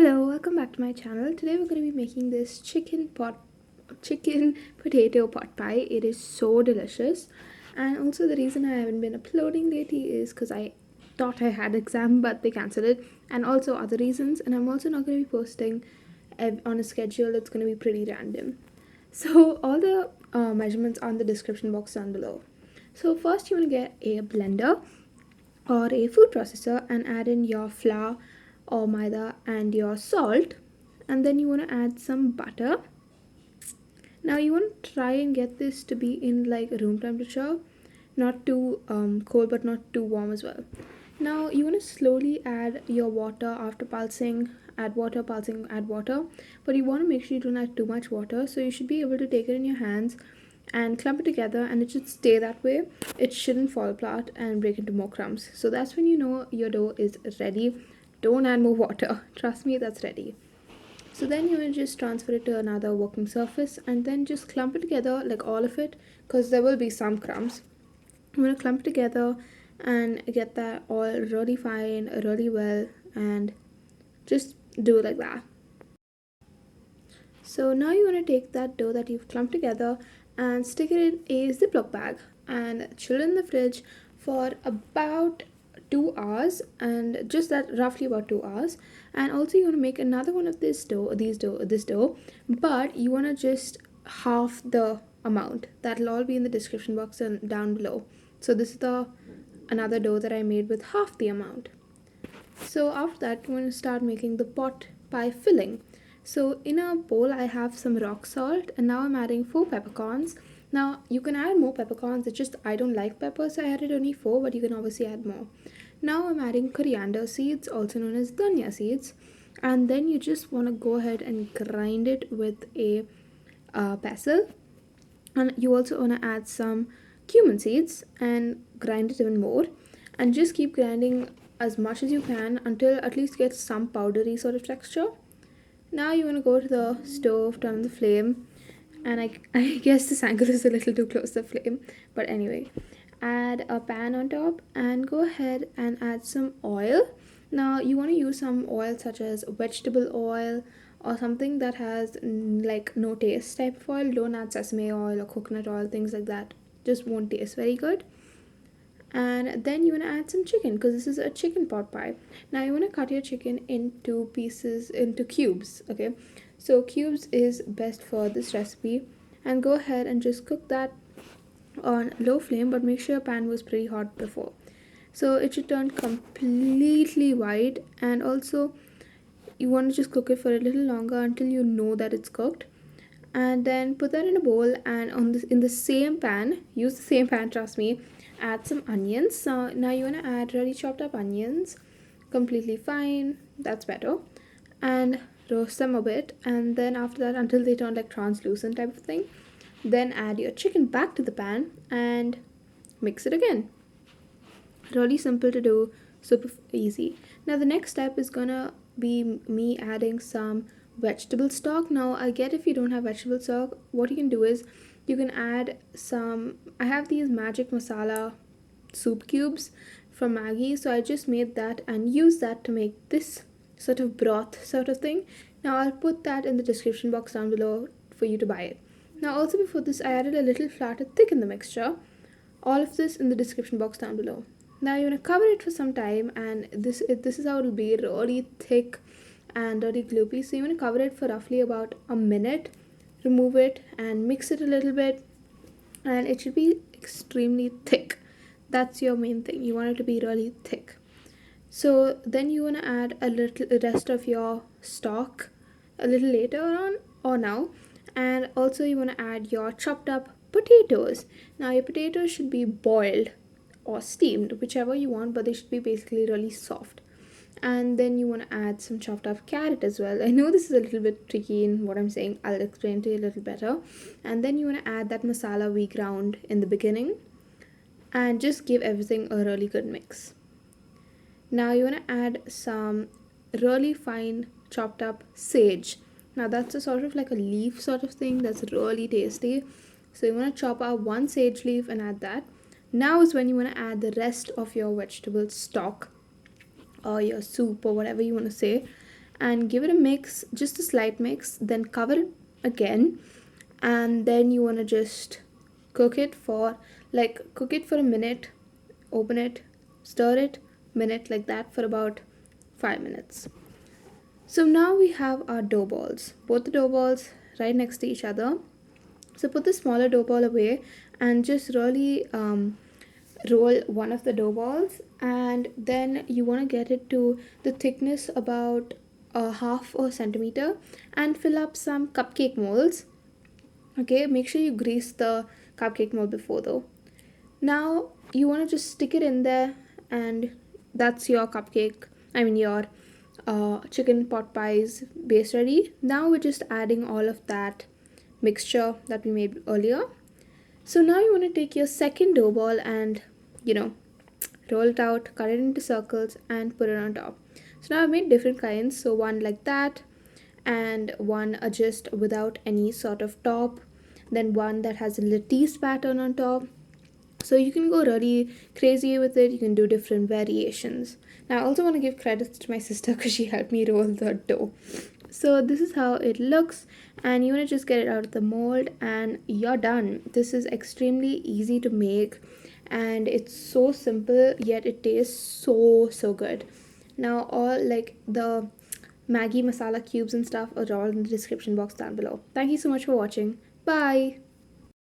Hello, welcome back to my channel. Today we're going to be making this chicken potato pot pie. It is so delicious. And also the reason I haven't been uploading lately is because I thought I had exam but they cancelled it, and also other reasons. And I'm also not going to be posting on a schedule. It's going to be pretty random. So all the measurements are in the description box down below. So first you want to get a blender or a food processor and add in your flour or maida and your salt, and then you want to add some butter. Now you want to try and get this to be in like room temperature, not too cold but not too warm as well. Now you want to slowly add your water after pulsing, add water, pulsing, add water, but you want to make sure you don't add too much water, so you should be able to take it in your hands and clump it together, and it should stay that way. It shouldn't fall apart and break into more crumbs. So that's when you know your dough is ready. Don't add more water. Trust me, that's ready. So then you will just transfer it to another working surface and then just clump it together, like all of it, because there will be some crumbs. I'm going to clump it together and get that all really fine, really well, and just do it like that. So now you want to take that dough that you've clumped together and stick it in a Ziploc bag and chill it in the fridge for about 2 hours, and just that, roughly about 2 hours. And also you want to make another one of this dough, but you want to just half the amount. That'll all be in the description box and down below. So this is the another dough that I made with half the amount. So after that you want to start making the pot pie filling. So in a bowl I have some rock salt, and now I'm adding 4 peppercorns. Now you can add more peppercorns, it's just I don't like pepper, so I added only 4, but you can obviously add more. Now I'm adding coriander seeds, also known as dhania seeds, and then you just want to go ahead and grind it with a pestle. And you also want to add some cumin seeds and grind it even more, and just keep grinding as much as you can until at least get some powdery sort of texture. Now you want to go to the stove, turn on the flame, and I guess this angle is a little too close to the flame, but anyway, add a pan on top and go ahead and add some oil. Now you want to use some oil such as vegetable oil or something that has like no taste type of oil. Don't add sesame oil or coconut oil, things like that, just won't taste very good. And then you want to add some chicken because this is a chicken pot pie. Now you want to cut your chicken into pieces, into cubes. Okay, so cubes is best for this recipe, and go ahead and just cook that on low flame, but make sure your pan was pretty hot before. So it should turn completely white, and also you want to just cook it for a little longer until you know that it's cooked. And then put that in a bowl, and on this, in the same pan, use the same pan, trust me, add some onions. So now you want to add really chopped up onions, completely fine, that's better, and roast them a bit, and then after that until they turn like translucent type of thing, then add your chicken back to the pan and mix it again. Really simple to do, super easy. Now the next step is gonna be me adding some vegetable stock. Now I get if you don't have vegetable stock, what you can do is you can add some, I have these magic masala soup cubes from Maggi, so I just made that and used that to make this sort of broth sort of thing. Now I'll put that in the description box down below for you to buy it. Now also before this I added a little flour to thicken the mixture. All of this in the description box down below. Now you want to cover it for some time, and this is how it will be, really thick and really gloopy. So you want to cover it for roughly about a minute, remove it and mix it a little bit, and it should be extremely thick. That's your main thing, you want it to be really thick. So then you want to add a little rest of your stock a little later on or now, and also you want to add your chopped up potatoes. Now your potatoes should be boiled or steamed, whichever you want, but they should be basically really soft. And then you want to add some chopped up carrot as well. I know this is a little bit tricky in what I'm saying, I'll explain to you a little better. And then you want to add that masala we ground in the beginning and just give everything a really good mix. Now you want to add some really fine chopped up sage. Now that's a sort of like a leaf sort of thing that's really tasty. So you want to chop out one sage leaf and add that. Now is when you want to add the rest of your vegetable stock or your soup or whatever you want to say, and give it a mix, just a slight mix, then cover it again, and then you want to just cook it for a minute, open it, stir it, minute, like that for about 5 minutes. So now we have our dough balls, both the dough balls right next to each other. So put the smaller dough ball away and just really roll one of the dough balls, and then you want to get it to the thickness about a half a centimeter, and fill up some cupcake molds. Okay, make sure you grease the cupcake mold before though. Now you want to just stick it in there, and that's your cupcake, I mean your chicken pot pies base ready. Now we're just adding all of that mixture that we made earlier. So now you want to take your second dough ball and, you know, roll it out, cut it into circles, and put it on top. So now I've made different kinds. So one like that, and one just without any sort of top, then one that has a lattice pattern on top. So you can go really crazy with it. You can do different variations. Now I also want to give credits to my sister because she helped me roll the dough. So this is how it looks, and you want to just get it out of the mold and you're done. This is extremely easy to make, and it's so simple, yet it tastes so good. Now all like the Maggi masala cubes and stuff are all in the description box down below. Thank you so much for watching. Bye.